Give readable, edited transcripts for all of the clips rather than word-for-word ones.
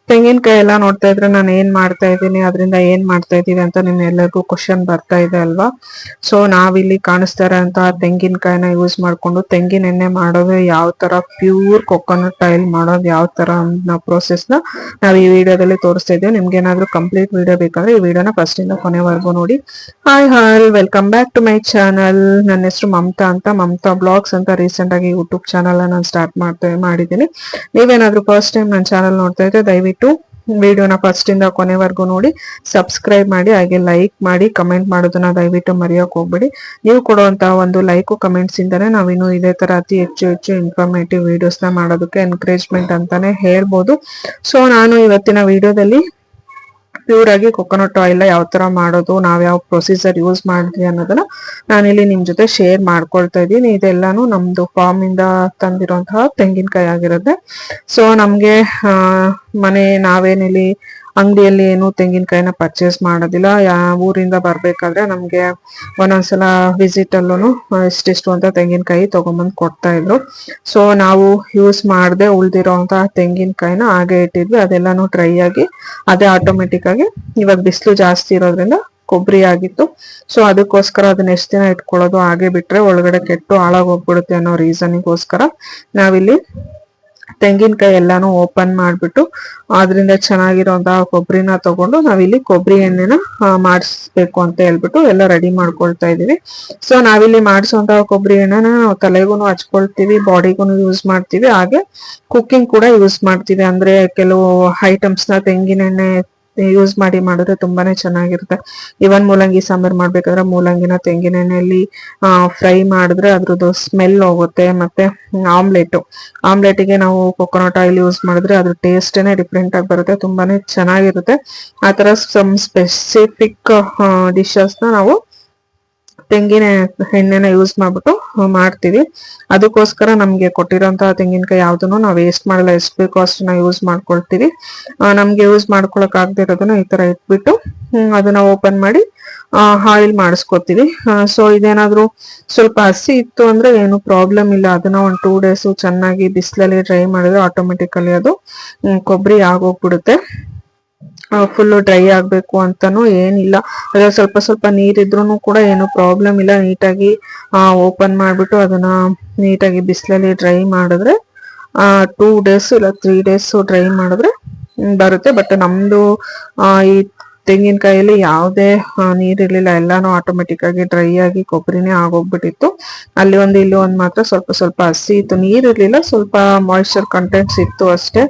ತೆಂಗಿನಕಾಯಿ ಎಲ್ಲ ನೋಡ್ತಾ ಇದ್ರೆ ನಾನು ಏನ್ ಮಾಡ್ತಾ ಇದ್ದೀನಿ, ಅದರಿಂದ ಏನ್ ಮಾಡ್ತಾ ಇದ್ದೀವಿ ಅಂತ ನಿಮ್ ಎಲ್ಲರಿಗೂ ಕ್ವಶನ್ ಬರ್ತಾ ಇದೆ ಅಲ್ವಾ. ಸೊ ನಾವಿಲ್ಲಿ ಕಾಣಿಸ್ತಾ ಇರೋಂತಹ ತೆಂಗಿನಕಾಯಿನ ಯೂಸ್ ಮಾಡ್ಕೊಂಡು ತೆಂಗಿನ ಎಣ್ಣೆ ಮಾಡೋದು ಯಾವ ತರ, ಪ್ಯೂರ್ ಕೊಕೊನಟ್ ಆಯಿಲ್ ಮಾಡೋದು ಯಾವ ತರ ಅನ್ನೋ ಪ್ರೋಸೆಸ್ ನ ನಾವು ಈ ವಿಡಿಯೋದಲ್ಲಿ ತೋರಿಸ್ತಾ ಇದ್ದೀವಿ. ನಿಮ್ಗೆ ಏನಾದ್ರು ಕಂಪ್ಲೀಟ್ ವಿಡಿಯೋ ಬೇಕಂದ್ರೆ ಈ ವಿಡಿಯೋನ ಫಸ್ಟ್ ಇಂದ ಕೊನೆವರೆಗೂ ನೋಡಿ. Hi welcome back to my channel. ನನ್ನ ಹೆಸರು ಮಮತಾ ಅಂತ, ಮಮತಾ ಬ್ಲಾಗ್ಸ್ ಅಂತ ರೀಸೆಂಟ್ ಆಗಿ ಯೂಟ್ಯೂಬ್ ಚಾನಲ್ ನಾನು ಸ್ಟಾರ್ಟ್ ಮಾಡಿದ್ದೀನಿ. ನೀವೇನಾದ್ರೂ ಫಸ್ಟ್ ಟೈಮ್ ನನ್ನ ಚಾನಲ್ ನೋಡ್ತಾ ಇದ್ರೆ ದಯವಿಟ್ಟು ವಿಡಿಯೋನ ಫಸ್ಟ್ ಇಂದ ಕೊನೆವರೆಗೂ ನೋಡಿ, ಸಬ್ಸ್ಕ್ರೈಬ್ ಮಾಡಿ, ಹಾಗೆ ಲೈಕ್ ಮಾಡಿ, ಕಮೆಂಟ್ ಮಾಡೋದನ್ನ ದಯವಿಟ್ಟು ಮರೆಯೋಕೆ ಹೋಗ್ಬೇಡಿ. ನೀವು ಕೊಡುವಂತಹ ಒಂದು ಲೈಕ್ ಕಮೆಂಟ್ಸ್ ಇಂದಾನೆ ನಾವಿನ್ನು ಇದೇ ತರ ಅತಿ ಹೆಚ್ಚು ಹೆಚ್ಚು ಇನ್ಫಾರ್ಮೇಟಿವ್ ವಿಡಿಯೋಸ್ ನ ಮಾಡೋದಕ್ಕೆ ಎನ್ಕರೇಜ್ಮೆಂಟ್ ಅಂತಾನೆ ಹೇಳ್ಬೋದು. ಸೊ ನಾನು ಇವತ್ತಿನ ವಿಡಿಯೋದಲ್ಲಿ ಪ್ಯೂರ್ ಆಗಿ ಕೊಕೊನಟ್ ಆಯಿಲ್ ಯಾವ ತರ ಮಾಡೋದು, ನಾವ್ ಯಾವ ಪ್ರೊಸೀಜರ್ ಯೂಸ್ ಮಾಡಿದ್ವಿ ಅನ್ನೋದನ್ನ ನಾನಿಲ್ಲಿ ನಿಮ್ ಜೊತೆ ಶೇರ್ ಮಾಡ್ಕೊಳ್ತಾ ಇದ್ದೀನಿ. ಇದೆಲ್ಲಾನು ನಮ್ದು ಫಾರ್ಮ್ ಇಂದ ತಂದಿರುವಂತಹ ತೆಂಗಿನಕಾಯಿ ಆಗಿರುತ್ತೆ. ಸೊ ನಮ್ಗೆ ನಾವೇನಿಲ್ಲಿ ಅಂಗಡಿಯಲ್ಲಿ ಏನು ತೆಂಗಿನಕಾಯಿನ ಪರ್ಚೇಸ್ ಮಾಡೋದಿಲ್ಲ. ಊರಿಂದ ಬರ್ಬೇಕಾದ್ರೆ ನಮ್ಗೆ ಒಂದೊಂದ್ಸಲ ವಿಸಿಟ್ ಅಲ್ಲೂ ಇಷ್ಟಿಷ್ಟು ಅಂತ ತೆಂಗಿನಕಾಯಿ ತಗೊಂಬಂದ್ ಕೊಡ್ತಾ ಇದ್ರು. ಸೊ ನಾವು ಯೂಸ್ ಮಾಡದೆ ಉಳ್ದಿರೋಂತಹ ತೆಂಗಿನಕಾಯಿನ ಹಾಗೆ ಇಟ್ಟಿದ್ವಿ. ಅದೆಲ್ಲಾನು ಡ್ರೈ ಆಗಿ ಅದೇ ಆಟೋಮೆಟಿಕ್ ಆಗಿ, ಇವಾಗ ಬಿಸಿಲು ಜಾಸ್ತಿ ಇರೋದ್ರಿಂದ ಕೊಬ್ಬರಿ ಆಗಿತ್ತು. ಸೊ ಅದಕ್ಕೋಸ್ಕರ ಅದನ್ನ ಎಷ್ಟು ದಿನ ಇಟ್ಕೊಳ್ಳೋದು, ಹಾಗೆ ಬಿಟ್ರೆ ಒಳಗಡೆ ಕೆಟ್ಟು ಹಾಳಾಗೋಗ್ಬಿಡುತ್ತೆ ಅನ್ನೋ ರೀಸನ್ಗೋಸ್ಕರ ನಾವಿಲ್ಲಿ ತೆಂಗಿನಕಾಯಿ ಎಲ್ಲಾನು ಓಪನ್ ಮಾಡ್ಬಿಟ್ಟು ಅದರಿಂದ ಚೆನ್ನಾಗಿರೋಂತಹ ಕೊಬ್ಬರಿನ ತಗೊಂಡು ನಾವಿಲ್ಲಿ ಕೊಬ್ಬರಿ ಎಣ್ಣೆನ ಮಾಡಿಸ್ಬೇಕು ಅಂತ ಹೇಳ್ಬಿಟ್ಟು ಎಲ್ಲ ರೆಡಿ ಮಾಡ್ಕೊಳ್ತಾ ಇದೀವಿ. ಸೊ ನಾವಿಲ್ಲಿ ಮಾಡಿಸುವಂತಹ ಕೊಬ್ಬರಿ ಎಣ್ಣೆನ ನಾವು ತಲೆಗೂ ಹಚ್ಕೊಳ್ತೀವಿ, ಬಾಡಿಗೂ ಯೂಸ್ ಮಾಡ್ತೀವಿ, ಹಾಗೆ ಕುಕ್ಕಿಂಗ್ ಕೂಡ ಯೂಸ್ ಮಾಡ್ತೀವಿ. ಅಂದ್ರೆ ಕೆಲವು ಐಟಮ್ಸ್ ನ ತೆಂಗಿನ ಎಣ್ಣೆ ಯೂಸ್ ಮಾಡಿ ಮಾಡಿದ್ರೆ ತುಂಬಾನೇ ಚೆನ್ನಾಗಿರುತ್ತೆ. ಇವನ್ ಮೂಲಂಗಿ ಸಾಂಬಾರ್ ಮಾಡ್ಬೇಕಾದ್ರೆ ಮೂಲಂಗಿನ ತೆಂಗಿನ ಎಣ್ಣೆಯಲ್ಲಿ ಫ್ರೈ ಮಾಡಿದ್ರೆ ಅದ್ರದ್ದು ಸ್ಮೆಲ್ ಹೋಗುತ್ತೆ. ಮತ್ತೆ ಆಮ್ಲೆಟ್ಗೆ ನಾವು ಕೊಕೊನಟ್ ಆಯಿಲ್ ಯೂಸ್ ಮಾಡಿದ್ರೆ ಅದ್ರ ಟೇಸ್ಟೇನೆ ಡಿಫ್ರೆಂಟ್ ಆಗಿ ಬರುತ್ತೆ, ತುಂಬಾನೇ ಚೆನ್ನಾಗಿರುತ್ತೆ. ಆತರ ಸಮ್ ಸ್ಪೆಸಿಫಿಕ್ ಡಿಶಸ್ ನ ನಾವು ತೆಂಗಿನ ಎಣ್ಣೆನ ಯೂಸ್ ಮಾಡ್ಬಿಟ್ಟು ಮಾಡ್ತೀವಿ. ಅದಕ್ಕೋಸ್ಕರ ನಮ್ಗೆ ಕೊಟ್ಟಿರೋಂತಹ ತೆಂಗಿನಕಾಯಿ ಯಾವ್ದನ್ನು ನಾವು ವೇಸ್ಟ್ ಮಾಡಲ್ಲ, ಎಷ್ಟು ಬೇಕೋ ಅಷ್ಟನ್ನ ಯೂಸ್ ಮಾಡ್ಕೊಳ್ತೀವಿ. ನಮ್ಗೆ ಯೂಸ್ ಮಾಡ್ಕೊಳಕ್ ಆಗದೆ ಇರೋದನ್ನ ಈ ತರ ಇಟ್ಬಿಟ್ಟು ಅದನ್ನ ಓಪನ್ ಮಾಡಿ ಆಯಿಲ್ ಮಾಡಿಸ್ಕೊತೀವಿ. ಸೊ ಇದೇನಾದ್ರೂ ಸ್ವಲ್ಪ ಹಸಿ ಇತ್ತು ಅಂದ್ರೆ ಏನು ಪ್ರಾಬ್ಲಮ್ ಇಲ್ಲ, ಅದನ್ನ ಒಂದು 2 days ಚೆನ್ನಾಗಿ ಬಿಸಿಲಲ್ಲಿ ಡ್ರೈ ಮಾಡಿದ್ರೆ ಆಟೋಮೆಟಿಕಲಿ ಅದು ಕೊಬ್ಬರಿ ಆಗೋಗ್ಬಿಡುತ್ತೆ. ಫುಲ್ ಡ್ರೈ ಆಗ್ಬೇಕು ಅಂತಾನು ಏನಿಲ್ಲ, ಅದ್ರ ಸ್ವಲ್ಪ ಸ್ವಲ್ಪ ನೀರಿದ್ರು ಕೂಡ ಏನು ಪ್ರಾಬ್ಲಮ್ ಇಲ್ಲ. ನೀಟಾಗಿ ಓಪನ್ ಮಾಡ್ಬಿಟ್ಟು ಅದನ್ನ ನೀಟಾಗಿ ಬಿಸಿಲಲ್ಲಿ ಡ್ರೈ ಮಾಡಿದ್ರೆ 2 days ಇಲ್ಲ 3 days ಡ್ರೈ ಮಾಡಿದ್ರೆ ಬರುತ್ತೆ. ಬಟ್ ನಮ್ದು ಈ ತೆಂಗಿನಕಾಯಲ್ಲಿ ಯಾವುದೇ ನೀರಿರ್ಲಿಲ್ಲ, ಎಲ್ಲಾನು ಆಟೋಮೆಟಿಕ್ ಆಗಿ ಡ್ರೈ ಆಗಿ ಕೊಬ್ಬರಿನೇ ಆಗೋಗ್ಬಿಟ್ಟಿತ್ತು. ಅಲ್ಲಿ ಒಂದು ಇಲ್ಲಿ ಒಂದು ಮಾತ್ರ ಸ್ವಲ್ಪ ಸ್ವಲ್ಪ ಹಸಿ ಇತ್ತು, ನೀರಿರ್ಲಿಲ್ಲ, ಸ್ವಲ್ಪ ಮಾಯಿಶ್ಚರ್ ಕಂಟೆಂಟ್ಸ್ ಇತ್ತು ಅಷ್ಟೇ.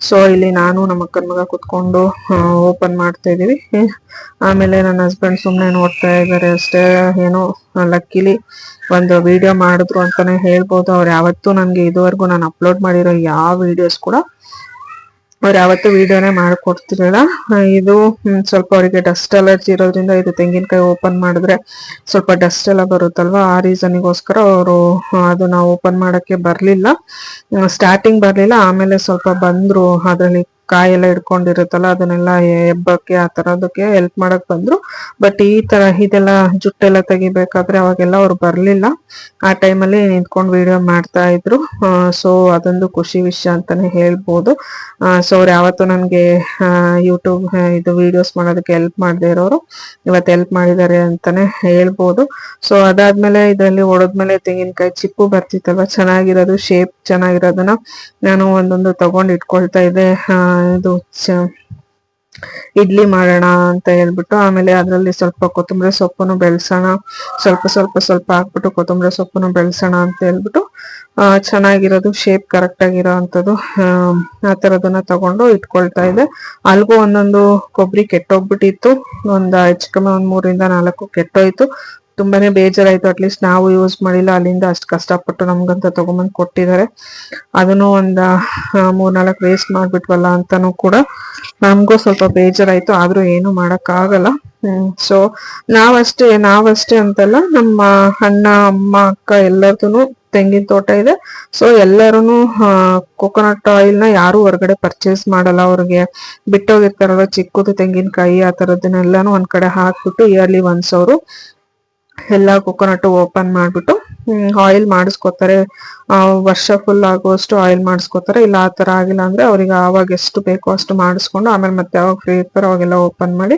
ಸೊ ಇಲ್ಲಿ ನಾನು ನಮ್ಮ ಅಕ್ಕನ ಮಗ ಕುತ್ಕೊಂಡು ಓಪನ್ ಮಾಡ್ತಾ ಇದೀವಿ. ಆಮೇಲೆ ನನ್ನ ಹಸ್ಬೆಂಡ್ ಸುಮ್ನೆ ನೋಡ್ತಾ ಇದ್ದಾರೆ ಅಷ್ಟೇ. ಏನೋ ಲಕ್ಕಿಲಿ ಒಂದು ವಿಡಿಯೋ ಮಾಡಿದ್ರು ಅಂತಾನೆ ಹೇಳ್ಬೋದು. ಅವ್ರು ಯಾವತ್ತೂ ನನ್ಗೆ ಇದುವರೆಗೂ ನಾನು ಅಪ್ಲೋಡ್ ಮಾಡಿರೋ ಯಾವ ವಿಡಿಯೋಸ್ ಕೂಡ ಅವ್ರು ಯಾವತ್ತೂ ವಿಡಿಯೋನೇ ಮಾಡ್ಕೊಡ್ತಿರಲಿಲ್ಲ. ಇದು ಸ್ವಲ್ಪ ಅವರಿಗೆ ಡಸ್ಟ್ ಅಲರ್ಜಿ ಇರೋದ್ರಿಂದ ಇದು ತೆಂಗಿನಕಾಯಿ ಓಪನ್ ಮಾಡಿದ್ರೆ ಸ್ವಲ್ಪ ಡಸ್ಟ್ ಎಲ್ಲ ಬರುತ್ತಲ್ವಾ, ಆ ರೀಸನ್ಗೋಸ್ಕರ ಅವರು ಅದನ್ನ ಓಪನ್ ಮಾಡಕ್ಕೆ ಬರ್ಲಿಲ್ಲ. ಸ್ಟಾರ್ಟಿಂಗ್ ಬರ್ಲಿಲ್ಲ, ಆಮೇಲೆ ಸ್ವಲ್ಪ ಬಂದ್ರು. ಅದ್ರಲ್ಲಿ ಕಾಯಿ ಎಲ್ಲ ಇಟ್ಕೊಂಡಿರುತ್ತಲ್ಲ ಅದನ್ನೆಲ್ಲ ಎಬ್ಬಕ್ಕೆ ಆ ತರದಕ್ಕೆ ಹೆಲ್ಪ್ ಮಾಡಕ್ ಬಂದ್ರು. ಬಟ್ ಈ ತರ ಇದೆಲ್ಲ ಜುಟ್ಟೆಲ್ಲ ತೆಗಿಬೇಕಾದ್ರೆ ಅವಾಗೆಲ್ಲ ಅವ್ರು ಬರ್ಲಿಲ್ಲ. ಆ ಟೈಮಲ್ಲಿ ನಿಂತ್ಕೊಂಡು ವಿಡಿಯೋ ಮಾಡ್ತಾ ಇದ್ರು. ಸೊ ಅದೊಂದು ಖುಷಿ ವಿಷಯ ಅಂತಾನೆ ಹೇಳ್ಬೋದು. ಸೊ ಅವ್ರು ಯಾವತ್ತೂ ನನ್ಗೆ ಯೂಟ್ಯೂಬ್ ಇದು ವಿಡಿಯೋಸ್ ಮಾಡೋದಕ್ಕೆ ಹೆಲ್ಪ್ ಮಾಡದೇ ಇರೋರು ಇವತ್ತು ಹೆಲ್ಪ್ ಮಾಡಿದ್ದಾರೆ ಅಂತಾನೆ ಹೇಳ್ಬೋದು. ಸೊ ಅದಾದ್ಮೇಲೆ ಇದರಲ್ಲಿ ಹೊಡೆದ್ಮೇಲೆ ತೆಂಗಿನಕಾಯಿ ಚಿಪ್ಪು ಬರ್ತಿತ್ತಲ್ವ, ಚೆನ್ನಾಗಿರೋದು ಶೇಪ್ ಚೆನ್ನಾಗಿರೋದನ್ನ ನಾನು ಒಂದೊಂದು ತಗೊಂಡು ಇಟ್ಕೊಳ್ತಾ ಇದ್ದೆ. ಇದು ಇಡ್ಲಿ ಮಾಡೋಣ ಅಂತ ಹೇಳ್ಬಿಟ್ಟು. ಆಮೇಲೆ ಅದರಲ್ಲಿ ಸ್ವಲ್ಪ ಕೊತ್ತಂಬರಿ ಸೊಪ್ಪನ್ನು ಬೆಳ್ಸೋಣ, ಸ್ವಲ್ಪ ಸ್ವಲ್ಪ ಸ್ವಲ್ಪ ಹಾಕ್ಬಿಟ್ಟು ಕೊತ್ತಂಬರಿ ಸೊಪ್ಪನ್ನು ಬೆಳ್ಸೋಣ ಅಂತ ಹೇಳ್ಬಿಟ್ಟು ಚೆನ್ನಾಗಿರೋದು ಶೇಪ್ ಕರೆಕ್ಟ್ ಆಗಿರೋ ಅಂಥದ್ದು ಆ ಥರದನ್ನ ತಗೊಂಡು ಇಟ್ಕೊಳ್ತಾ ಇದ್ದೆ. ಅಲ್ಗೂ ಒಂದೊಂದು ಕೊಬ್ಬರಿ ಕೆಟ್ಟೋಗ್ಬಿಟ್ಟಿತ್ತು, ಹೆಚ್ಚು ಕಮ್ಮಿ 3 ಇಂದ 4 ಕೆಟ್ಟೋಯ್ತು. ತುಂಬಾನೇ ಬೇಜಾರಾಯ್ತು. ಅಟ್ಲೀಸ್ಟ್ ನಾವು ಯೂಸ್ ಮಾಡಿಲ್ಲ, ಅಲ್ಲಿಂದ ಅಷ್ಟು ಕಷ್ಟಪಟ್ಟು ನಮ್ಗಂತ ತಗೊಂಬಂದು ಕೊಟ್ಟಿದ್ದಾರೆ, ಅದನ್ನು ಒಂದ 3-4 ವೇಸ್ಟ್ ಮಾಡ್ಬಿಟ್ವಲ್ಲ ಅಂತಾನು ಕೂಡ ನಮಗೂ ಸ್ವಲ್ಪ ಬೇಜಾರಾಯ್ತು. ಆದ್ರೂ ಏನು ಮಾಡಕ್ ಆಗಲ್ಲ. ಸೊ ನಾವಷ್ಟೇ ಅಂತಲ್ಲ, ನಮ್ಮ ಅಣ್ಣ ಅಮ್ಮ ಅಕ್ಕ ಎಲ್ಲರದೂ ತೆಂಗಿನ ತೋಟ ಇದೆ. ಸೊ ಎಲ್ಲರೂ ಕೊಕೊನಟ್ ಆಯಿಲ್ ನ ಯಾರು ಹೊರಗಡೆ ಪರ್ಚೇಸ್ ಮಾಡಲ್ಲ. ಅವ್ರಿಗೆ ಬಿಟ್ಟೋಗಿರ್ತಾರಲ್ಲ ಚಿಕ್ಕದು ತೆಂಗಿನಕಾಯಿ ಆ ತರದನ್ನೆಲ್ಲಾನು ಒಂದ್ ಕಡೆ ಹಾಕ್ಬಿಟ್ಟು ಇಯರ್ಲಿ ಒನ್ಸ್ ಅವರು ಎಲ್ಲಾ ಕೊಕೊನಟ್ ಓಪನ್ ಮಾಡ್ಬಿಟ್ಟು ಆಯಿಲ್ ಮಾಡಿಸ್ಕೊತಾರೆ, ವರ್ಷ ಫುಲ್ ಆಗುವಷ್ಟು ಆಯಿಲ್ ಮಾಡಿಸ್ಕೊತಾರೆ. ಇಲ್ಲ ಆ ತರ ಆಗಿಲ್ಲ ಅಂದ್ರೆ ಅವ್ರಿಗೆ ಆವಾಗ ಎಷ್ಟು ಬೇಕೋ ಅಷ್ಟು ಮಾಡಿಸ್ಕೊಂಡು ಆಮೇಲೆ ಮತ್ತೆ ಯಾವಾಗ ಫ್ರೀ ಇರ್ತಾರೋ ಅವಾಗೆಲ್ಲ ಓಪನ್ ಮಾಡಿ.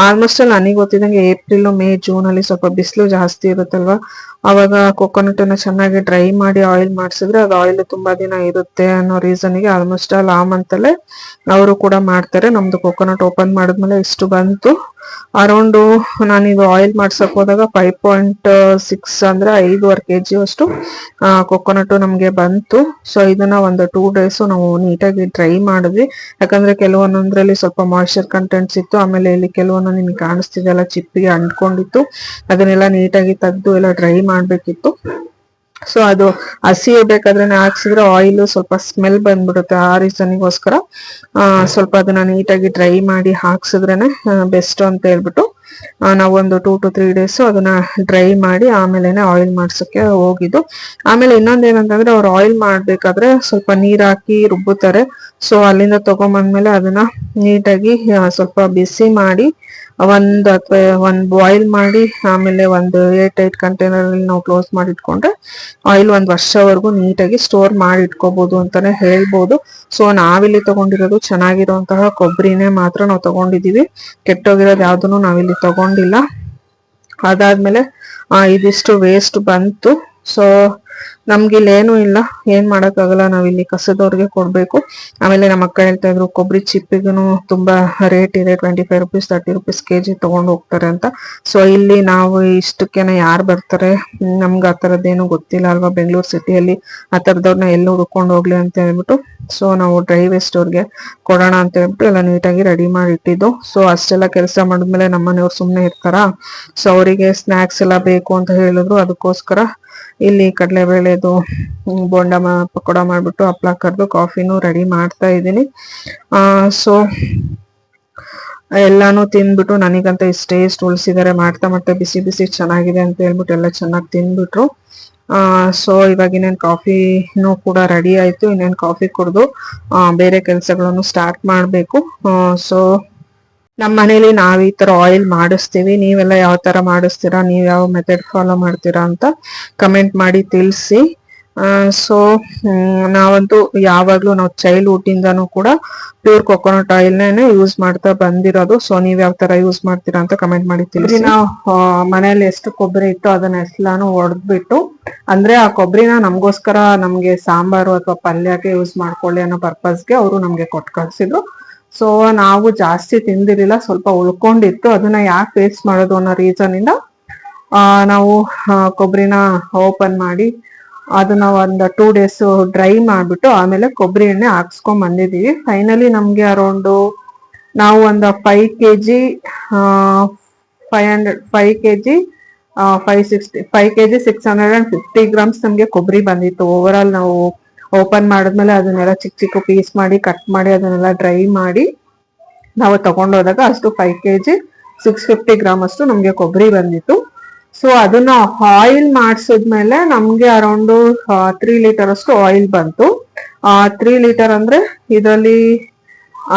ಆಲ್ಮೋಸ್ಟ್ ಅಲ್ಲಿ ನನಗೆ ಗೊತ್ತಿದ್ದಂಗೆ ಏಪ್ರಿಲ್ ಮೇ ಜೂನ್ ಅಲ್ಲಿ ಸ್ವಲ್ಪ ಬಿಸಿಲು ಜಾಸ್ತಿ ಇರುತ್ತಲ್ವಾ, ಅವಾಗ ಕೊಕೊನಟ್ ಅನ್ನ ಚೆನ್ನಾಗಿ ಡ್ರೈ ಮಾಡಿ ಆಯಿಲ್ ಮಾಡಿಸಿದ್ರೆ ಅದು ಆಯಿಲ್ ತುಂಬಾ ದಿನ ಇರುತ್ತೆ ಅನ್ನೋ ರೀಸನ್ಗೆ ಆಲ್ಮೋಸ್ಟ್ ಅಲ್ಲಿ ಆ ಮಂತ್ ಅಲ್ಲೇ ಅವರು ಕೂಡ ಮಾಡ್ತಾರೆ. ನಮ್ದು ಕೊಕೊನಟ್ ಓಪನ್ ಮಾಡಿದ್ಮೇಲೆ ಇಷ್ಟು ಬಂತು. ಅರೌಂಡ್ ನಾನಿದು ಆಯಿಲ್ ಮಾಡ್ಸಕ್ ಹೋದಾಗ 5.6 ಅಂದ್ರೆ 5.5 kg ಅಷ್ಟು ಕೊಕೊನಟ್ ನಮ್ಗೆ ಬಂತು. ಸೊ ಇದನ್ನ ಒಂದು 2 days ನಾವು ನೀಟಾಗಿ ಡ್ರೈ ಮಾಡಿದ್ವಿ. ಯಾಕಂದ್ರೆ ಕೆಲವೊಂದೊಂದ್ರಲ್ಲಿ ಸ್ವಲ್ಪ ಮಾಯಿಶ್ಚರ್ ಕಂಟೆಂಟ್ಸ್ ಇತ್ತು, ಆಮೇಲೆ ಇಲ್ಲಿ ಕೆಲವೊಂದು ನಿಮ್ಗೆ ಕಾಣಿಸ್ತಿದೆಲ್ಲ ಚಿಪ್ಪಿಗೆ ಅಂಟ್ಕೊಂಡಿತ್ತು. ಅದನ್ನೆಲ್ಲ ನೀಟಾಗಿ ತೆಗೆದು ಎಲ್ಲ ಡ್ರೈ ಮಾಡ್ಬೇಕಿತ್ತು. ಸೊ ಅದು ಹಸಿ ಇರ್ಬೇಕಾದ್ರೆ ಹಾಕ್ಸಿದ್ರೆ ಆಯಿಲ್ ಸ್ವಲ್ಪ ಸ್ಮೆಲ್ ಬಂದ್ಬಿಡುತ್ತೆ. ಆ ರೀಸನ್ಗೋಸ್ಕರ ಸ್ವಲ್ಪ ಅದನ್ನ ನೀಟಾಗಿ ಡ್ರೈ ಮಾಡಿ ಹಾಕ್ಸಿದ್ರೇನೆ ಬೆಸ್ಟ್ ಅಂತ ಹೇಳ್ಬಿಟ್ಟು ನಾವೊಂದು 2 to 3 days ಅದನ್ನ ಡ್ರೈ ಮಾಡಿ ಆಮೇಲೆನೆ ಆಯಿಲ್ ಮಾಡ್ಸಕ್ಕೆ ಹೋಗಿದ್ದು. ಆಮೇಲೆ ಇನ್ನೊಂದೇನಂತಂದ್ರೆ ಅವ್ರು ಆಯಿಲ್ ಮಾಡ್ಬೇಕಾದ್ರೆ ಸ್ವಲ್ಪ ನೀರ್ ಹಾಕಿ ರುಬ್ಬುತ್ತಾರೆ. ಸೊ ಅಲ್ಲಿಂದ ತಗೊಂಬಂದ್ಮೇಲೆ ಅದನ್ನ ನೀಟಾಗಿ ಸ್ವಲ್ಪ ಬಿಸಿ ಮಾಡಿ ಒಂದ್ ಬಾಯ್ಲ್ ಮಾಡಿ ಆಮೇಲೆ ಒಂದು 8 ಕಂಟೈನರ್ ಅಲ್ಲಿ ನಾವು ಕ್ಲೋಸ್ ಮಾಡಿ ಇಟ್ಕೊಂಡ್ರೆ ಆಯಿಲ್ 1 ವರ್ಷವರೆಗೂ ನೀಟಾಗಿ ಸ್ಟೋರ್ ಮಾಡಿ ಇಟ್ಕೋಬಹುದು ಅಂತಾನೆ ಹೇಳ್ಬೋದು. ಸೊ ನಾವಿಲ್ಲಿ ತಗೊಂಡಿರೋದು ಚೆನ್ನಾಗಿರುವಂತಹ ಕೊಬ್ಬರಿನೇ ಮಾತ್ರ ನಾವು ತಗೊಂಡಿದೀವಿ, ಕೆಟ್ಟೋಗಿರೋದು ಯಾವ್ದನ್ನು ನಾವಿಲ್ಲಿ ತಗೊಂಡಿಲ್ಲ. ಅದಾದ್ಮೇಲೆ ಇದಿಷ್ಟು ವೇಸ್ಟ್ ಬಂತು. ಸೊ ನಮ್ಗೆ ಇಲ್ಲೇನು ಇಲ್ಲ, ಏನ್ ಮಾಡಕ್ಕಾಗಲ್ಲ, ನಾವಿಲ್ಲಿ ಕಸದವ್ರಿಗೆ ಕೊಡ್ಬೇಕು. ಆಮೇಲೆ ನಮ್ಮ ಅಕ್ಕ ಹೇಳ್ತಾ ಇದ್ರು ಕೊಬ್ಬರಿ ಚಿಪ್ಪಿಗೂ ತುಂಬಾ ರೇಟ್ ಇದೆ, 25 rupees 30 rupees kg ತಗೊಂಡು ಹೋಗ್ತಾರೆ ಅಂತ. ಸೊ ಇಲ್ಲಿ ನಾವು ಇಷ್ಟಕ್ಕೆನ ಯಾರು ಬರ್ತಾರೆ, ನಮ್ಗೆ ಆ ಥರದ್ದೇನು ಗೊತ್ತಿಲ್ಲ ಅಲ್ವಾ, ಬೆಂಗಳೂರು ಸಿಟಿಯಲ್ಲಿ ಆ ಥರದವ್ರನ್ನ ಎಲ್ಲಿ ಹುಡ್ಕೊಂಡು ಹೋಗ್ಲಿ ಅಂತ ಹೇಳ್ಬಿಟ್ಟು ಸೊ ನಾವು ಡ್ರೈ ವೇಸ್ಟ್ ಅವ್ರಿಗೆ ಕೊಡೋಣ ಅಂತ ಹೇಳ್ಬಿಟ್ಟು ಎಲ್ಲ ನೀಟಾಗಿ ರೆಡಿ ಮಾಡಿ ಇಟ್ಟಿದ್ದು. ಸೊ ಅಷ್ಟೆಲ್ಲ ಕೆಲಸ ಮಾಡಿದ್ಮೇಲೆ ನಮ್ಮನೆಯವ್ರು ಸುಮ್ಮನೆ ಇರ್ತಾರಾ, ಸೊ ಅವರಿಗೆ ಸ್ನಾಕ್ಸ್ ಎಲ್ಲ ಬೇಕು ಅಂತ ಹೇಳಿದ್ರು. ಅದಕ್ಕೋಸ್ಕರ ಇಲ್ಲಿ ಕಡಲೆಬೇಳೆದು ಬೋಂಡ ಪಕೋಡ ಮಾಡ್ಬಿಟ್ಟು ಹಪ್ಳ ಕರೆದು ಕಾಫಿನೂ ರೆಡಿ ಮಾಡ್ತಾ ಇದ್ದೀನಿ. ಸೊ ಎಲ್ಲಾನು ತಿಂದ್ಬಿಟ್ಟು ನನಗಂತ ಇಷ್ಟು ಉಳಿಸಿದಾರೆ, ಮಾಡ್ತಾ ಮಾಡ್ತಾ ಬಿಸಿ ಬಿಸಿ ಚೆನ್ನಾಗಿದೆ ಅಂತ ಹೇಳ್ಬಿಟ್ಟು ಎಲ್ಲ ಚೆನ್ನಾಗಿ ತಿಂದ್ಬಿಟ್ರು. ಸೊ ಇವಾಗ ಇನ್ನೇನು ಕಾಫಿನೂ ಕೂಡ ರೆಡಿ ಆಯ್ತು. ಇನ್ನೇನು ಕಾಫಿ ಕುಡಿದು ಬೇರೆ ಕೆಲಸಗಳನ್ನು ಸ್ಟಾರ್ಟ್ ಮಾಡಬೇಕು. ಸೊ ನಮ್ಮ ಮನೇಲಿ ನಾವ್ ಈ ತರ ಆಯಿಲ್ ಮಾಡಿಸ್ತೀವಿ, ನೀವೆಲ್ಲ ಯಾವ ತರ ಮಾಡಿಸ್ತೀರಾ, ನೀವ್ ಯಾವ ಮೆಥಡ್ ಫಾಲೋ ಮಾಡ್ತೀರಾ ಅಂತ ಕಮೆಂಟ್ ಮಾಡಿ ತಿಳಿಸಿ. ಸೊ ನಾವಂತೂ ಯಾವಾಗ್ಲೂ ನಾವು ಚೈಲ್ಡ್ಹುಡ್ ಇಂದಾನು ಕೂಡ ಪ್ಯೂರ್ ಕೊಕೊನಟ್ ಆಯಿಲ್ನೇ ಯೂಸ್ ಮಾಡ್ತಾ ಬಂದಿರೋದು. ಸೊ ನೀವ್ ಯಾವ ತರ ಯೂಸ್ ಮಾಡ್ತೀರಾ ಅಂತ ಕಮೆಂಟ್ ಮಾಡಿ ತಿಳಿಸಿ. ನಾವು ಮನೇಲಿ ಎಷ್ಟು ಕೊಬ್ಬರಿ ಇತ್ತು ಅದನ್ನ ಎಲ್ಲಾನು ಒಡೆದ್ಬಿಟ್ಟು, ಅಂದ್ರೆ ಆ ಕೊಬ್ಬರಿನ ನಮ್ಗೋಸ್ಕರ ನಮ್ಗೆ ಸಾಂಬಾರು ಅಥವಾ ಪಲ್ಯಕ್ಕೆ ಯೂಸ್ ಮಾಡ್ಕೊಳ್ಳಿ ಅನ್ನೋ ಪರ್ಪಸ್ಗೆ ಅವರು ನಮ್ಗೆ ಕೊಟ್ಟು ಕಳ್ಸಿದ್ರು. ಸೊ ನಾವು ಜಾಸ್ತಿ ತಿಂದಿರ್ಲಿಲ್ಲ, ಸ್ವಲ್ಪ ಉಳ್ಕೊಂಡಿತ್ತು, ಅದನ್ನ ಯಾಕೆ ವೇಸ್ಟ್ ಮಾಡೋದು ಅನ್ನೋ ರೀಸನ್ ಇಂದ ನಾವು ಕೊಬ್ಬರಿನ ಓಪನ್ ಮಾಡಿ ಅದನ್ನ ಒಂದು 2 days ಡ್ರೈ ಮಾಡ್ಬಿಟ್ಟು ಆಮೇಲೆ ಕೊಬ್ಬರಿ ಎಣ್ಣೆ ಹಾಕ್ಸ್ಕೊಂಡ್ ಬಂದಿದೀವಿ. ಫೈನಲಿ ನಮ್ಗೆ ಅರೌಂಡ್ ನಾವು ಒಂದು 5 kg 650 grams ನಮ್ಗೆ ಕೊಬ್ಬರಿ ಬಂದಿತ್ತು. ಓವರ್ ಆಲ್ ನಾವು ಓಪನ್ ಮಾಡಿದ್ಮೇಲೆ ಅದನ್ನೆಲ್ಲ ಚಿಕ್ಕ ಚಿಕ್ಕ ಪೀಸ್ ಮಾಡಿ ಕಟ್ ಮಾಡಿ ಅದನ್ನೆಲ್ಲ ಡ್ರೈ ಮಾಡಿ ನಾವು ತಗೊಂಡೋದಾಗ ಅಷ್ಟು 5 kg 650 grams ಅಷ್ಟು ನಮ್ಗೆ ಕೊಬ್ಬರಿ ಬಂದಿತ್ತು. ಸೊ ಅದನ್ನ ಆಯಿಲ್ ಮಾಡಿಸಿದ್ಮೇಲೆ ನಮ್ಗೆ ಅರೌಂಡ್ 3 liter ಅಷ್ಟು ಆಯಿಲ್ ಬಂತು. 3 liter ಅಂದ್ರೆ ಇದರಲ್ಲಿ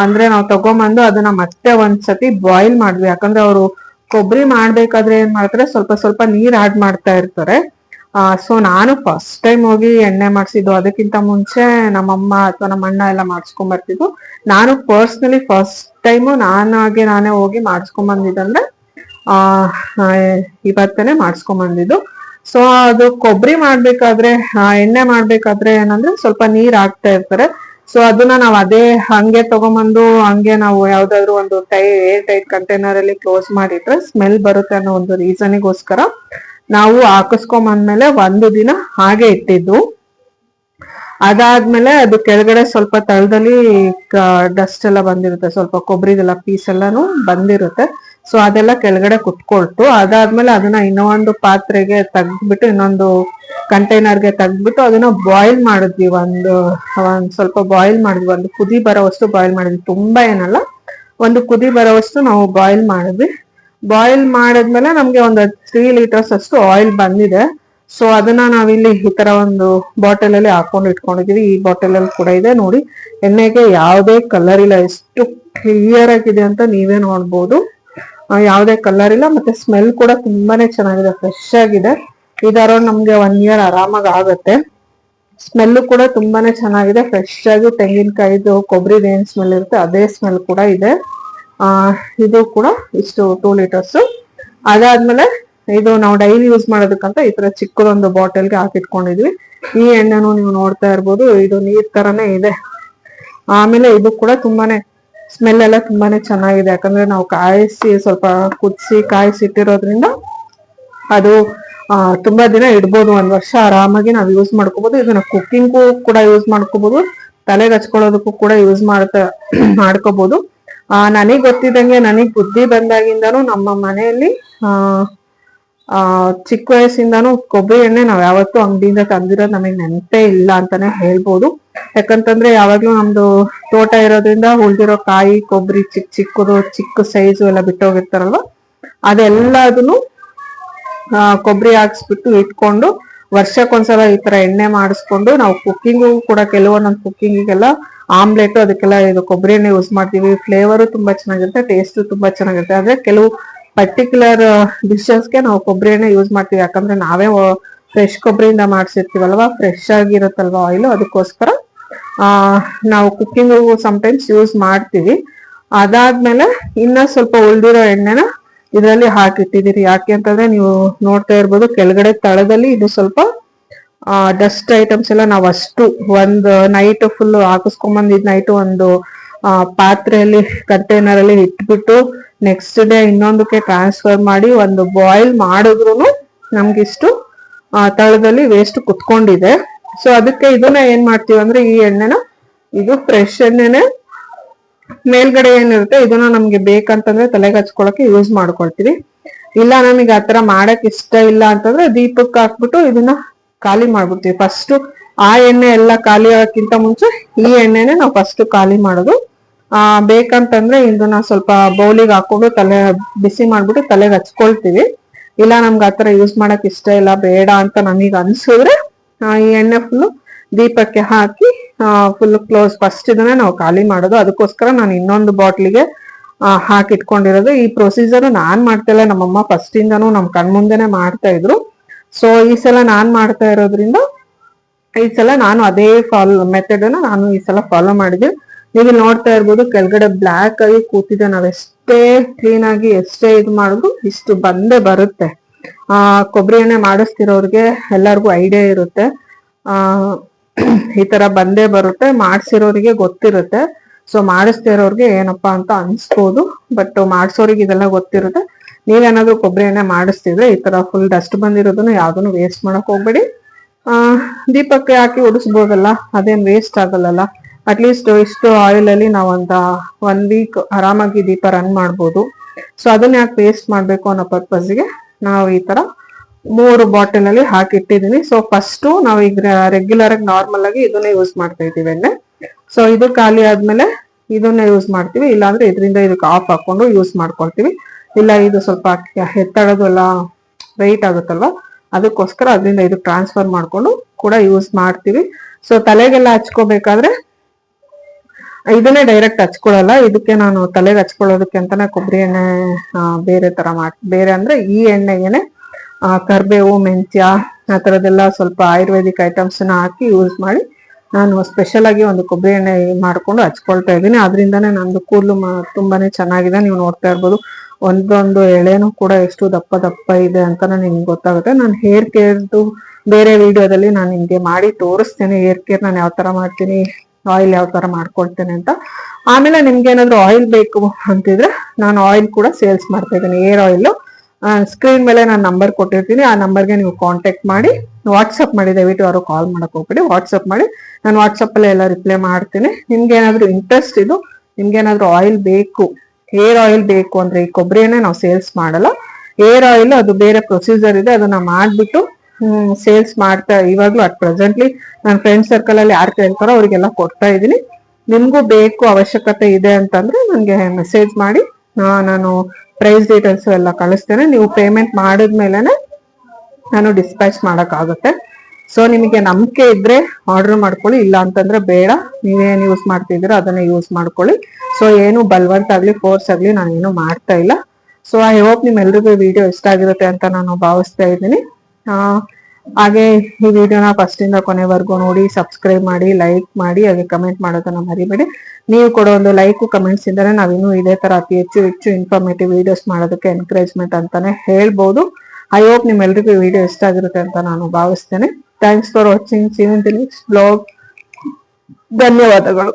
ಅಂದ್ರೆ ನಾವು ತಗೊಂಬಂದು ಅದನ್ನ ಮತ್ತೆ ಒಂದ್ಸತಿ ಬಾಯ್ಲ್ ಮಾಡಿದ್ವಿ. ಯಾಕಂದ್ರೆ ಅವರು ಕೊಬ್ಬರಿ ಮಾಡ್ಬೇಕಾದ್ರೆ ಏನ್ ಮಾಡ್ತಾರೆ, ಸ್ವಲ್ಪ ಸ್ವಲ್ಪ ನೀರ್ ಆಡ್ ಮಾಡ್ತಾ ಇರ್ತಾರೆ. ಸೊ ನಾನು ಫಸ್ಟ್ ಟೈಮ್ ಹೋಗಿ ಎಣ್ಣೆ ಮಾಡ್ಸಿದ್ದು, ಅದಕ್ಕಿಂತ ಮುಂಚೆ ನಮ್ಮಮ್ಮ ಅಥವಾ ನಮ್ಮ ಅಣ್ಣ ಎಲ್ಲ ಮಾಡ್ಸ್ಕೊಂಡ್ ಬರ್ತಿದ್ದು. ನಾನು ಪರ್ಸ್ನಲಿ ಫಸ್ಟ್ ಟೈಮು ನಾನೇ ಹೋಗಿ ಮಾಡ್ಸ್ಕೊಂಡ್ ಬಂದಿದ್ದಂದ್ರೆ ಇವತ್ತನೇ ಮಾಡ್ಸ್ಕೊಂಡ್ ಬಂದಿದ್ದು. ಸೊ ಅದು ಕೊಬ್ಬರಿ ಮಾಡ್ಬೇಕಾದ್ರೆ ಎಣ್ಣೆ ಮಾಡ್ಬೇಕಾದ್ರೆ ಏನಂದ್ರೆ ಸ್ವಲ್ಪ ನೀರ್ ಹಾಕ್ತಾ ಇರ್ತಾರೆ. ಸೊ ಅದನ್ನ ನಾವ್ ಅದೇ ಹಂಗೆ ತಗೊಂಬಂದು ಹಂಗೆ ನಾವು ಯಾವ್ದಾದ್ರು ಒಂದು ಏರ್ ಟೈಟ್ ಕಂಟೈನರ್ ಅಲ್ಲಿ ಕ್ಲೋಸ್ ಮಾಡಿಟ್ರೆ ಸ್ಮೆಲ್ ಬರುತ್ತೆ ಅನ್ನೋ ಒಂದು ರೀಸನ್ಗೋಸ್ಕರ ನಾವು ಹಾಕಿಸ್ಕೊಂಬಂದ್ಮೇಲೆ 1 ದಿನ ಹಾಗೆ ಇಟ್ಟಿದ್ದು. ಅದಾದ್ಮೇಲೆ ಅದು ಕೆಳಗಡೆ ಸ್ವಲ್ಪ ತಳದಲ್ಲಿ ಡಸ್ಟ್ ಎಲ್ಲ ಬಂದಿರುತ್ತೆ, ಸ್ವಲ್ಪ ಕೊಬ್ಬರಿದೆಲ್ಲ ಪೀಸ್ ಎಲ್ಲಾನು ಬಂದಿರುತ್ತೆ. ಸೊ ಅದೆಲ್ಲ ಕೆಳಗಡೆ ಕುತ್ಕೊಳ್ತು. ಅದಾದ್ಮೇಲೆ ಅದನ್ನ ಇನ್ನೊಂದು ಪಾತ್ರೆಗೆ ತೆಗ್ದ್ಬಿಟ್ಟು ಇನ್ನೊಂದು ಕಂಟೈನರ್ಗೆ ತೆಗ್ದ್ಬಿಟ್ಟು ಅದನ್ನ ಬಾಯ್ಲ್ ಮಾಡಿದ್ವಿ. ಒಂದ್ ಸ್ವಲ್ಪ ಬಾಯ್ಲ್ ಮಾಡಿದ್ವಿ, ಒಂದು ಕುದಿ ಬರೋವಷ್ಟು ಬಾಯ್ಲ್ ಮಾಡಿದ್ವಿ, ತುಂಬಾ ಏನಲ್ಲ, ಒಂದು ಕುದಿ ಬರೋವಷ್ಟು ನಾವು ಬಾಯ್ಲ್ ಮಾಡಿದ್ವಿ. ಬಾಯ್ಲ್ ಮಾಡಿದ್ಮೇಲೆ ನಮ್ಗೆ ಒಂದು 3 liters ಅಷ್ಟು ಆಯಿಲ್ ಬಂದಿದೆ. ಸೊ ಅದನ್ನ ನಾವಿಲ್ಲಿ ಈ ತರ ಒಂದು ಬಾಟಲ್ ಅಲ್ಲಿ ಹಾಕೊಂಡು ಇಟ್ಕೊಂಡಿದೀವಿ. ಈ ಬಾಟಲ್ ಅಲ್ಲಿ ಕೂಡ ಇದೆ ನೋಡಿ, ಎಣ್ಣೆಗೆ ಯಾವುದೇ ಕಲರ್ ಇಲ್ಲ, ಎಷ್ಟು ಕ್ಲಿಯರ್ ಆಗಿದೆ ಅಂತ ನೀವೇ ನೋಡ್ಬೋದು. ಯಾವುದೇ ಕಲರ್ ಇಲ್ಲ, ಮತ್ತೆ ಸ್ಮೆಲ್ ಕೂಡ ತುಂಬಾನೇ ಚೆನ್ನಾಗಿದೆ, ಫ್ರೆಶ್ ಆಗಿದೆ. ಇದರ ನಮ್ಗೆ 1 year ಆರಾಮಾಗಿ ಆಗುತ್ತೆ. ಸ್ಮೆಲ್ ಕೂಡ ತುಂಬಾನೇ ಚೆನ್ನಾಗಿದೆ. ಫ್ರೆಶ್ ಆಗಿ ತೆಂಗಿನಕಾಯಿದು ಕೊಬ್ಬರಿದು ಏನ್ ಸ್ಮೆಲ್ ಇರುತ್ತೆ ಅದೇ ಸ್ಮೆಲ್ ಕೂಡ ಇದೆ. ಇದು ಕೂಡ ಇಷ್ಟು 2 ಲೀಟರ್ಸ್. ಅದಾದ್ಮೇಲೆ ಇದು ನಾವು ಡೈಲಿ ಯೂಸ್ ಮಾಡೋದಕ್ಕಂತ ಈ ತರ ಚಿಕ್ಕದೊಂದು ಬಾಟಲ್ಗೆ ಹಾಕಿಟ್ಕೊಂಡಿದ್ವಿ. ಈ ಎಣ್ಣೆನು ನೀವು ನೋಡ್ತಾ ಇರ್ಬೋದು, ಇದು ನೀರ್ ತರನೇ ಇದೆ. ಆಮೇಲೆ ಇದು ಕೂಡ ತುಂಬಾನೇ ಸ್ಮೆಲ್ ಎಲ್ಲ ತುಂಬಾನೇ ಚೆನ್ನಾಗಿದೆ, ಯಾಕಂದ್ರೆ ನಾವು ಕಾಯಿಸಿ ಸ್ವಲ್ಪ ಕುದಿಸಿ ಕಾಯಿಸಿಟ್ಟಿರೋದ್ರಿಂದ ಅದು ತುಂಬಾ ದಿನ ಇಡ್ಬೋದು. 1 ವರ್ಷ ಆರಾಮಾಗಿ ನಾವು ಯೂಸ್ ಮಾಡ್ಕೋಬಹುದು. ಇದನ್ನ ಕುಕ್ಕಿಂಗು ಕೂಡ ಯೂಸ್ ಮಾಡ್ಕೋಬಹುದು, ತಲೆಗೆ ಹಚ್ಕೊಳ್ಳೋದಕ್ಕೂ ಕೂಡ ಯೂಸ್ ಮಾಡ್ಕೋಬಹುದು. ನನಗ್ ಗೊತ್ತಿದ್ದಂಗೆ, ನನಗ್ ಬುದ್ಧಿ ಬಂದಾಗಿಂದಾನು ನಮ್ಮ ಮನೆಯಲ್ಲಿ ಚಿಕ್ಕ ವಯಸ್ಸಿಂದಾನು ಕೊಬ್ಬರಿ ಎಣ್ಣೆ ನಾವ್ ಯಾವತ್ತೂ ಅಂಗಡಿಯಿಂದ ತಂದಿರೋದು ನಮಗ್ ನೆನಪೇ ಇಲ್ಲ ಅಂತಾನೆ ಹೇಳ್ಬೋದು. ಯಾಕಂತಂದ್ರೆ ಯಾವಾಗ್ಲೂ ನಮ್ದು ತೋಟ ಇರೋದ್ರಿಂದ ಉಳ್ದಿರೋ ಕಾಯಿ ಕೊಬ್ಬರಿ ಚಿಕ್ಕ ಸೈಜು ಎಲ್ಲ ಬಿಟ್ಟೋಗಿರ್ತಾರಲ್ವ, ಅದೆಲ್ಲದನ್ನು ಕೊಬ್ಬರಿ ಹಾಕ್ಸ್ಬಿಟ್ಟು ಇಟ್ಕೊಂಡು ವರ್ಷಕ್ಕೊಂದ್ಸಲ ಈ ತರ ಎಣ್ಣೆ ಮಾಡಿಸ್ಕೊಂಡು ನಾವು ಕುಕ್ಕಿಂಗು ಕೂಡ ಕೆಲವೊಂದೊಂದು ಕುಕ್ಕಿಂಗಿಗೆಲ್ಲ ಆಮ್ಲೆಟ್ ಅದಕ್ಕೆಲ್ಲ ಇದು ಕೊಬ್ಬರಿ ಎಣ್ಣೆ ಯೂಸ್ ಮಾಡ್ತೀವಿ. ಫ್ಲೇವರು ತುಂಬಾ ಚೆನ್ನಾಗಿರುತ್ತೆ, ಟೇಸ್ಟ್ ತುಂಬಾ ಚೆನ್ನಾಗಿರುತ್ತೆ. ಆದ್ರೆ ಕೆಲವು ಪರ್ಟಿಕ್ಯುಲರ್ ಡಿಶಸ್ಗೆ ನಾವು ಕೊಬ್ಬರಿ ಎಣ್ಣೆ ಯೂಸ್ ಮಾಡ್ತೀವಿ, ಯಾಕಂದ್ರೆ ನಾವೇ ಫ್ರೆಶ್ ಕೊಬ್ಬರಿಯಿಂದ ಮಾಡ್ಸಿರ್ತೀವಲ್ವಾ, ಫ್ರೆಶ್ ಆಗಿರುತ್ತಲ್ವಾ ಆಯಿಲ್, ಅದಕ್ಕೋಸ್ಕರ ನಾವು ಕುಕ್ಕಿಂಗ್ ಸಮ್ಟೈಮ್ಸ್ ಯೂಸ್ ಮಾಡ್ತೀವಿ. ಅದಾದ್ಮೇಲೆ ಇನ್ನ ಸ್ವಲ್ಪ ಉಳ್ದಿರೋ ಎಣ್ಣೆನ ಇದರಲ್ಲಿ ಹಾಕಿಟ್ಟಿದ್ದೀರಿ. ಯಾಕೆ ಅಂತಂದ್ರೆ ನೀವು ನೋಡ್ತಾ ಇರ್ಬೋದು ಕೆಳಗಡೆ ತಳದಲ್ಲಿ ಇದು ಸ್ವಲ್ಪ ಡಸ್ಟ್ ಐಟಮ್ಸ್ ಎಲ್ಲ ನಾವು ಅಷ್ಟು ಒಂದು ನೈಟ್ ಫುಲ್ ಹಾಕಿಸ್ಕೊಂಬಂದಿದ್ ನೈಟ್ ಒಂದು ಪಾತ್ರೆಯಲ್ಲಿ ಕಂಟೈನರ್ ಅಲ್ಲಿ ಇಟ್ಬಿಟ್ಟು ನೆಕ್ಸ್ಟ್ ಡೇ ಇನ್ನೊಂದಕ್ಕೆ ಟ್ರಾನ್ಸ್ಫರ್ ಮಾಡಿ ಒಂದು ಬಾಯ್ಲ್ ಮಾಡಿದ್ರು ನಮ್ಗಿಷ್ಟು ತಳದಲ್ಲಿ ವೇಸ್ಟ್ ಕುತ್ಕೊಂಡಿದೆ. ಸೊ ಅದಕ್ಕೆ ಇದನ್ನ ಏನ್ ಮಾಡ್ತೀವಿ ಅಂದ್ರೆ ಈ ಎಣ್ಣೆನ, ಇದು ಫ್ರೆಶ್ ಎಣ್ಣೆನೆ, ಮೇಲ್ಗಡೆ ಏನಿರುತ್ತೆ ಇದನ್ನ ನಮ್ಗೆ ಬೇಕಂತಂದ್ರೆ ತಲೆಗೆ ಹಚ್ಕೊಳಕ್ಕೆ ಯೂಸ್ ಮಾಡ್ಕೊಳ್ತೀವಿ. ಇಲ್ಲ ನಮಗೆ ಆತರ ಮಾಡಕ್ ಇಷ್ಟ ಇಲ್ಲ ಅಂತಂದ್ರೆ ದೀಪಕ್ಕೆ ಹಾಕ್ಬಿಟ್ಟು ಇದನ್ನ ಖಾಲಿ ಮಾಡ್ಬಿಡ್ತೀವಿ. ಫಸ್ಟ್ ಆ ಎಣ್ಣೆ ಎಲ್ಲ ಖಾಲಿ ಆಗೋಕ್ಕಿಂತ ಮುಂಚೆ ಈ ಎಣ್ಣೆನೆ ನಾವು ಫಸ್ಟ್ ಖಾಲಿ ಮಾಡೋದು. ಬೇಕಂತಂದ್ರೆ ಇದನ್ನ ಸ್ವಲ್ಪ ಬೌಲಿಗೆ ಹಾಕೊಂಡು ಬಿಸಿ ಮಾಡ್ಬಿಟ್ಟು ತಲೆಗೆ ಹಚ್ಕೊಳ್ತೀವಿ. ಇಲ್ಲ ನಮ್ಗೆ ಆತರ ಯೂಸ್ ಮಾಡಕ್ ಇಷ್ಟ ಇಲ್ಲ, ಬೇಡ ಅಂತ ನಮಗ್ ಅನ್ಸಿದ್ರೆ ಈ ಎಣ್ಣೆ ಫುಲ್ ದೀಪಕ್ಕೆ ಹಾಕಿ ಫುಲ್ ಕ್ಲೋಸ್, ಫಸ್ಟ್ ಇದನ್ನ ನಾವು ಖಾಲಿ ಮಾಡೋದು. ಅದಕ್ಕೋಸ್ಕರ ನಾನು ಇನ್ನೊಂದು ಬಾಟ್ಲಿಗೆ ಹಾಕಿಟ್ಕೊಂಡಿರೋದು. ಈ ಪ್ರೊಸೀಜರ್ ನಾನ್ ಮಾಡ್ತಾ ಇಲ್ಲ, ನಮ್ಮಮ್ಮ ಫಸ್ಟ್ ಇಂದಾನು ನಮ್ ಕಣ್ಮುಂದೆನೆ ಮಾಡ್ತಾ ಇದ್ರು. ಸೊ ಈ ಸಲ ನಾನ್ ಮಾಡ್ತಾ ಇರೋದ್ರಿಂದ ಈ ಸಲ ನಾನು ಅದೇ ಮೆಥಡ್ ನಾನು ಈ ಸಲ ಫಾಲೋ ಮಾಡಿದ್ದೆ. ನೀವು ನೋಡ್ತಾ ಇರ್ಬೋದು ಕೆಳಗಡೆ ಬ್ಲ್ಯಾಕ್ ಆಗಿ ಕೂತಿದೆ. ನಾವ್ ಎಷ್ಟೇ ಕ್ಲೀನ್ ಆಗಿ ಎಷ್ಟೇ ಇದು ಮಾಡಿದ್ರು ಇಷ್ಟು ಬಂದೇ ಬರುತ್ತೆ. ಕೊಬ್ಬರಿ ಎಣ್ಣೆ ಮಾಡಿಸ್ತಿರೋರ್ಗೆ ಎಲ್ಲರಿಗೂ ಐಡಿಯಾ ಇರುತ್ತೆ, ಈ ತರ ಬಂದೇ ಬರುತ್ತೆ. ಮಾಡ್ಸಿರೋರಿಗೆ ಗೊತ್ತಿರುತ್ತೆ. ಸೊ ಮಾಡಿಸ್ತಿರೋರ್ಗೆ ಏನಪ್ಪಾ ಅಂತ ಅನ್ಸ್ಬೋದು, ಬಟ್ ಮಾಡ್ಸೋರಿಗೆ ಇದೆಲ್ಲ ಗೊತ್ತಿರುತ್ತೆ. ನೀವೇನಾದ್ರೂ ಕೊಬ್ಬರಿ ಎಣ್ಣೆ ಮಾಡಿಸ್ತಿದ್ರೆ ಈ ತರ ಫುಲ್ ಡಸ್ಟ್ ಬಂದಿರೋದನ್ನ ಯಾವ್ದನ್ನು ವೇಸ್ಟ್ ಮಾಡಕ್ ಹೋಗ್ಬೇಡಿ. ದೀಪಕ್ಕೆ ಹಾಕಿ ಉಡಿಸ್ಬೋದಲ್ಲ, ಅದೇನ್ ವೇಸ್ಟ್ ಆಗಲ್ಲ. ಅಟ್ಲೀಸ್ಟ್ ಇಷ್ಟು ಆಯಿಲ್ ಅಲ್ಲಿ ನಾವೊಂದ 1 ವೀಕ್ ಆರಾಮಾಗಿ ದೀಪ ರನ್ ಮಾಡ್ಬೋದು. ಸೊ ಅದನ್ನ ಯಾಕೆ ವೇಸ್ಟ್ ಮಾಡ್ಬೇಕು ಅನ್ನೋ ಪರ್ಪಸ್ಗೆ ನಾವು ಈ ತರ 3 ಬಾಟಲ್ ಅಲ್ಲಿ ಹಾಕಿಟ್ಟಿದೀನಿ. ಸೊ ಫಸ್ಟ್ ನಾವು ಈಗ ರೆಗ್ಯುಲರ್ ಆಗಿ ನಾರ್ಮಲ್ ಆಗಿ ಇದನ್ನ ಯೂಸ್ ಮಾಡ್ತಾ ಇದೀವಿ ಎಣ್ಣೆ. ಸೊ ಇದು ಖಾಲಿ ಆದ್ಮೇಲೆ ಇದನ್ನ ಯೂಸ್ ಮಾಡ್ತೀವಿ, ಇಲ್ಲಾಂದ್ರೆ ಇದರಿಂದ ಇದಕ್ಕೆ ಆಫ್ ಹಾಕೊಂಡು ಯೂಸ್ ಮಾಡ್ಕೊಳ್ತೀವಿ. ಇಲ್ಲ ಇದು ಸ್ವಲ್ಪ ಎತ್ತಳದು ಎಲ್ಲ ವೆಯ್ಟ್ ಆಗುತ್ತಲ್ವಾ, ಅದಕ್ಕೋಸ್ಕರ ಅದರಿಂದ ಇದು ಟ್ರಾನ್ಸ್ಫರ್ ಮಾಡ್ಕೊಂಡು ಕೂಡ ಯೂಸ್ ಮಾಡ್ತೀವಿ. ಸೊ ತಲೆಗೆಲ್ಲ ಹಚ್ಕೋಬೇಕಾದ್ರೆ ಇದನ್ನೇ ಡೈರೆಕ್ಟ್ ಹಚ್ಕೊಳ್ಳಲ್ಲ. ಇದಕ್ಕೆ ನಾನು ತಲೆಗೆ ಹಚ್ಕೊಳ್ಳೋದಕ್ಕೆ ಅಂತಾನೆ ಕೊಬ್ಬರಿ ಎಣ್ಣೆ ಬೇರೆ ತರ ಬೇರೆ ಅಂದ್ರೆ ಈ ಎಣ್ಣೆಗೆನೆ ಕರ್ಬೇವು, ಮೆಂತ್ಯ ಆ ತರದೆಲ್ಲ ಸ್ವಲ್ಪ ಆಯುರ್ವೇದಿಕ್ ಐಟಮ್ಸ್ ನ ಹಾಕಿ ಯೂಸ್ ಮಾಡಿ ನಾನು ಸ್ಪೆಷಲ್ ಆಗಿ ಒಂದು ಕೊಬ್ಬರಿ ಎಣ್ಣೆ ಮಾಡ್ಕೊಂಡು ಹಚ್ಕೊಳ್ತಾ ಇದ್ದೀನಿ. ಅದರಿಂದಾನೇ ನಂದು ಕೂದಲು ತುಂಬಾನೇ ಚೆನ್ನಾಗಿದೆ. ನೀವು ನೋಡ್ತಾ ಇರ್ಬೋದು ಒಂದೊಂದು ಎಳೆನೂ ಕೂಡ ಎಷ್ಟು ದಪ್ಪ ದಪ್ಪ ಇದೆ ಅಂತ ನಿಮ್ಗೆ ಗೊತ್ತಾಗುತ್ತೆ. ನಾನು ಹೇರ್ ಕೇರ್ದು ಬೇರೆ ವಿಡಿಯೋದಲ್ಲಿ ನಾನು ನಿಮ್ಗೆ ಮಾಡಿ ತೋರಿಸ್ತೇನೆ. ಹೇರ್ ಕೇರ್ ನಾನು ಯಾವ ತರ ಮಾಡ್ತೀನಿ, ಆಯಿಲ್ ಯಾವ ತರ ಮಾಡ್ಕೊಳ್ತೇನೆ ಅಂತ. ಆಮೇಲೆ ನಿಮ್ಗೆ ಏನಾದ್ರು ಆಯಿಲ್ ಬೇಕು ಅಂತಿದ್ರೆ ನಾನು ಆಯಿಲ್ ಕೂಡ ಸೇಲ್ಸ್ ಮಾಡ್ತಾ ಇದ್ದೀನಿ, ಏರ್ ಆಯಿಲ್. ಸ್ಕ್ರೀನ್ ಮೇಲೆ ನಾನು ನಂಬರ್ ಕೊಟ್ಟಿರ್ತೀನಿ, ಆ ನಂಬರ್ಗೆ ನೀವು ಕಾಂಟ್ಯಾಕ್ಟ್ ಮಾಡಿ ವಾಟ್ಸಪ್ ಮಾಡಿ. ದಯವಿಟ್ಟು ಯಾರು ಕಾಲ್ ಮಾಡಕ್ ಹೋಗ್ಬೇಡಿ, ವಾಟ್ಸಪ್ ಮಾಡಿ. ನಾನು ವಾಟ್ಸಪ್ ಅಲ್ಲೇ ಎಲ್ಲ ರಿಪ್ಲೈ ಮಾಡ್ತೀನಿ. ನಿಮ್ಗೆ ಏನಾದ್ರು ಇಂಟ್ರೆಸ್ಟ್ ಇದು, ನಿಮ್ಗೆ ಏನಾದ್ರು ಆಯಿಲ್ ಬೇಕು, ಏರ್ ಆಯಿಲ್ ಬೇಕು ಅಂದ್ರೆ ಈ ಕೊಬ್ಬರಿ ಎಣ್ಣೆ ನಾವು ಸೇಲ್ಸ್ ಮಾಡಲ್ಲ. ಏರ್ ಆಯಿಲ್ ಅದು ಬೇರೆ ಪ್ರೊಸೀಜರ್ ಇದೆ, ಅದನ್ನ ಮಾಡ್ಬಿಟ್ಟು ಸೇಲ್ಸ್ ಮಾಡ್ತಾ ಇವಾಗ್ಲೂ ಅಟ್ ಪ್ರೆಸೆಂಟ್ಲಿ ನನ್ನ ಫ್ರೆಂಡ್ ಸರ್ಕಲ್ ಅಲ್ಲಿ ಯಾರು ಕೇಳ್ತಾರೋ ಅವರಿಗೆಲ್ಲ ಕೊಡ್ತಾ ಇದ್ದೀನಿ. ನಿಮ್ಗೂ ಬೇಕು ಅವಶ್ಯಕತೆ ಇದೆ ಅಂತಂದ್ರೆ ನನಗೆ ಮೆಸೇಜ್ ಮಾಡಿ, ನಾನು ಪ್ರೈಸ್ ಡೀಟೇಲ್ಸ್ ಎಲ್ಲ ಕಳಿಸ್ತೇನೆ. ನೀವು ಪೇಮೆಂಟ್ ಮಾಡಿದ್ಮೇಲೆನೆ ನಾನು ಡಿಸ್ಪ್ಯಾಚ್ ಮಾಡಕ್ಕಾಗುತ್ತೆ. ಸೊ ನಿಮಗೆ ನಂಬಿಕೆ ಇದ್ರೆ ಆರ್ಡರ್ ಮಾಡ್ಕೊಳ್ಳಿ, ಇಲ್ಲ ಅಂತಂದ್ರೆ ಬೇಡ. ನೀವೇನ್ ಯೂಸ್ ಮಾಡ್ತಿದ್ದೀರಾ ಅದನ್ನ ಯೂಸ್ ಮಾಡ್ಕೊಳ್ಳಿ. ಸೊ ಏನು ಬಲವಂತ ಆಗ್ಲಿ ಫೋರ್ಸ್ ಆಗ್ಲಿ ನಾನು ಏನು ಮಾಡ್ತಾ ಇಲ್ಲ. ಸೊ ಐ ಹೋಪ್ ನಿಮ್ಮೆಲ್ರಿಗೂ ವಿಡಿಯೋ ಇಷ್ಟ ಆಗಿರುತ್ತೆ ಅಂತ ನಾನು ಭಾವಿಸ್ತಾ ಇದ್ದೀನಿ. ಹಾಗೆ ಈ ವಿಡಿಯೋನ ಫಸ್ಟ್ ಇಂದ ಕೊನೆವರೆಗೂ ನೋಡಿ, ಸಬ್ಸ್ಕ್ರೈಬ್ ಮಾಡಿ, ಲೈಕ್ ಮಾಡಿ, ಹಾಗೆ ಕಮೆಂಟ್ ಮಾಡೋದನ್ನ ಮರಿಬೇಡಿ. ನೀವು ಕೊಡೋ ಒಂದು ಲೈಕ್ ಕಮೆಂಟ್ಸ್ ಇಂದಾನೆ ನಾವಿನ್ನೂ ಇದೇ ತರ ಅತಿ ಹೆಚ್ಚು ಇನ್ಫಾರ್ಮೇಟಿವ್ ವಿಡಿಯೋಸ್ ಮಾಡೋದಕ್ಕೆ ಎನ್ಕರೇಜ್ಮೆಂಟ್ ಅಂತಾನೆ ಹೇಳ್ಬೋದು. ಐ ಹೋಪ್ ನಿಮ್ಮೆಲ್ರಿಗೂ ವಿಡಿಯೋ ಇಷ್ಟ ಆಗಿರುತ್ತೆ ಅಂತ ನಾನು ಭಾವಿಸ್ತೇನೆ. Thanks for watching. See you in the next vlog. ಧನ್ಯವಾದಗಳು.